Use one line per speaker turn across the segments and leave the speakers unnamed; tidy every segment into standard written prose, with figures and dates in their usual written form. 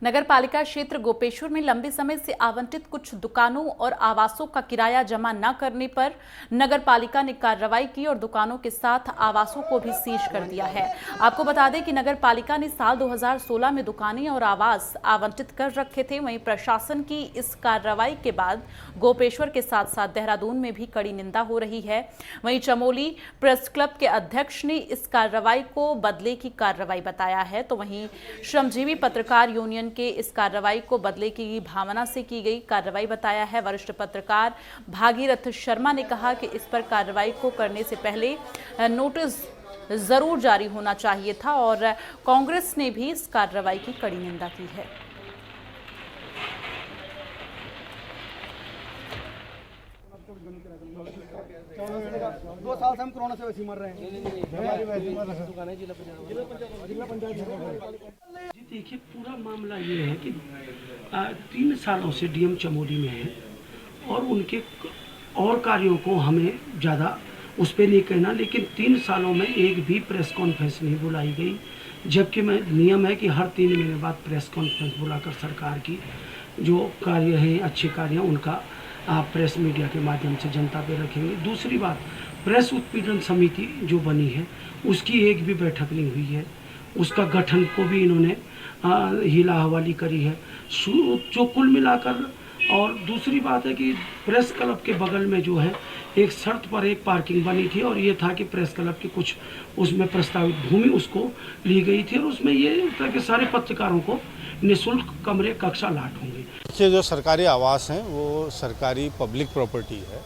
नगर पालिका क्षेत्र गोपेश्वर में लंबे समय से आवंटित कुछ दुकानों और आवासों का किराया जमा न करने पर नगर पालिका ने कार्रवाई की और दुकानों के साथ आवासों को भी सीज कर दिया है। आपको बता दें कि नगर पालिका ने साल 2016 में दुकानें और आवास आवंटित कर रखे थे। वहीं प्रशासन की इस कार्रवाई के बाद गोपेश्वर के साथ साथ देहरादून में भी कड़ी निंदा हो रही है। वहीं चमोली प्रेस क्लब के अध्यक्ष ने इस कार्रवाई को बदले की कार्रवाई बताया है, तो वहीं श्रमजीवी पत्रकार यूनियन के इस कार्रवाई को बदले की भावना से की गई कार्रवाई बताया है। वरिष्ठ पत्रकार भागीरथ शर्मा ने कहा कि इस पर कार्रवाई को करने से पहले नोटिस जरूर जारी होना चाहिए था और कांग्रेस ने भी इस कार्रवाई की कड़ी निंदा की है।
2 साल से हम कोरोना से वैसे मर रहे हैं।
जी देखिए, पूरा मामला ये है कि 3 सालों से डीएम चमोली में है और उनके और कार्यों को हमें ज़्यादा उस पर नहीं कहना, लेकिन 3 सालों में एक भी प्रेस कॉन्फ्रेंस नहीं बुलाई गई, जबकि नियम है कि हर 3 महीने बाद प्रेस कॉन्फ्रेंस बुलाकर सरकार की जो कार्य हैं, अच्छे कार्य हैं, उनका प्रेस मीडिया के माध्यम से जनता पे रखेंगे। दूसरी बात, प्रेस उत्पीड़न समिति जो बनी है उसकी एक भी बैठक नहीं हुई है, उसका गठन को भी इन्होंने हिला हवाली करी है जो कुल मिलाकर। और दूसरी बात है कि प्रेस क्लब के बगल में जो है एक शर्त पर एक पार्किंग बनी थी और ये था कि प्रेस क्लब की कुछ उसमें प्रस्तावित भूमि उसको ली गई थी और उसमें ये था कि सारे पत्रकारों को निःशुल्क कमरे कक्षा लाट होंगे।
देखिए, जो सरकारी आवास हैं वो सरकारी पब्लिक प्रॉपर्टी है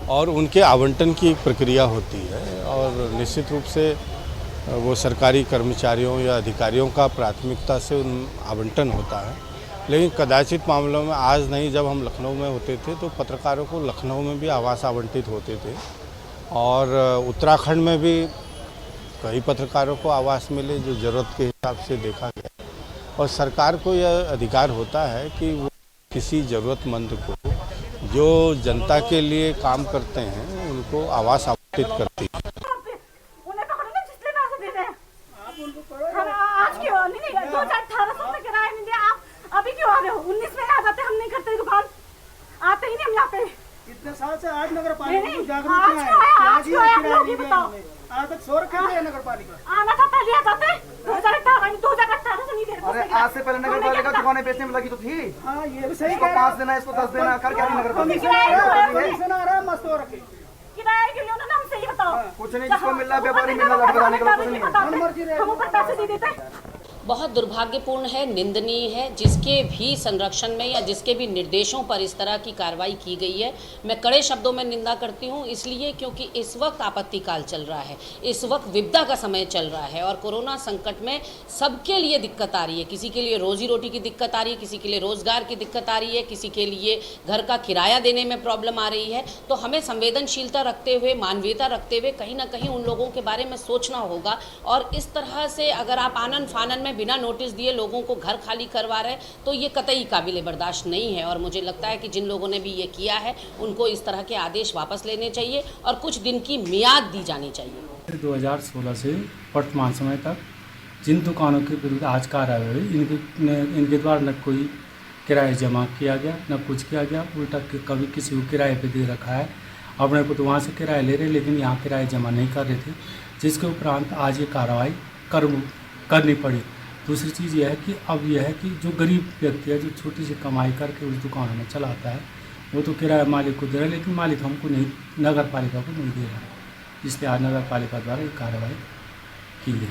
और उनके आवंटन की प्रक्रिया होती है और निश्चित रूप से वो सरकारी कर्मचारियों या अधिकारियों का प्राथमिकता से उन आवंटन होता है। लेकिन कदाचित मामलों में आज नहीं, जब हम लखनऊ में होते थे तो पत्रकारों को लखनऊ में भी आवास आवंटित होते थे और उत्तराखंड में भी कई पत्रकारों को आवास मिले जो ज़रूरत के हिसाब से देखा गया। और सरकार को यह अधिकार होता है कि वो किसी ज़रूरतमंद को जो जनता के लिए काम करते हैं उनको आवास आवंटित करती है।
अभी क्यों आ रहे हो? 19 में आ जाते, हम नहीं करते दुकान, आते ही नहीं हम यहाँ पे।
इतने साल से आज नगर पालिका को जागरूक
आज क्यों आया आप लोग ही बताओ।
आज तक 100 रखे थे नगर पालिका।
आना था पहले आ जाते, 2018 से नहीं दे रहे।
अरे आज से पहले नगर पालिका दुकानें बेचने में लगी तो थी। हाँ ये भी सही। इसको 5 देना, इसको 10 देना, कर क्या नगर पालिका मस्त हो रखे।
किराए के लिए उन्होंने हमसे ये बताओ।
कुछ नहीं, जिसको मिल रहा है व्यापारी मिल रहा है, लगाने के लिए कुछ नहीं।
हम ऊपर पैसे दे देते।
बहुत दुर्भाग्यपूर्ण है, निंदनीय है। जिसके भी संरक्षण में या जिसके भी निर्देशों पर इस तरह की कार्रवाई की गई है, मैं कड़े शब्दों में निंदा करती हूं, इसलिए क्योंकि इस वक्त आपत्तिकाल चल रहा है, इस वक्त विपदा का समय चल रहा है और कोरोना संकट में सबके लिए दिक्कत आ रही है। किसी के लिए रोजी रोटी की दिक्कत आ रही है, किसी के लिए रोजगार की दिक्कत आ रही है, किसी के लिए घर का किराया देने में प्रॉब्लम आ रही है। तो हमें संवेदनशीलता रखते हुए, मानवीयता रखते हुए कहीं ना कहीं उन लोगों के बारे में सोचना होगा। और इस तरह से अगर आप आनन फानन में बिना नोटिस दिए लोगों को घर खाली करवा रहे तो ये कतई काबिल बर्दाश्त नहीं है। और मुझे लगता है कि जिन लोगों ने भी ये किया है उनको इस तरह के आदेश वापस लेने चाहिए और कुछ दिन की मियाद दी जानी चाहिए।
2016 से वर्तमान समय तक जिन दुकानों के विरुद्ध आज कार्रवाई हुई, इनके द्वारा न कोई किराया जमा किया गया, न कुछ किया गया, उल्टा कभी किसी को किराए पे दे रखा है। अपने को तो वहाँ से किराया ले रहे लेकिन यहाँ किराया जमा नहीं कर रहे थे, जिसके उपरांत आज ये कार्रवाई करनी पड़ी। दूसरी चीज़ यह है कि अब यह है कि जो गरीब व्यक्ति है, जो छोटी सी कमाई करके उस दुकान में चलाता है, वो तो किराया मालिक को दे रहा है, लेकिन मालिक हमको नहीं, नगर पालिका को नहीं दे रहा है। इसलिए आज नगर पालिका द्वारा ये कार्रवाई की है।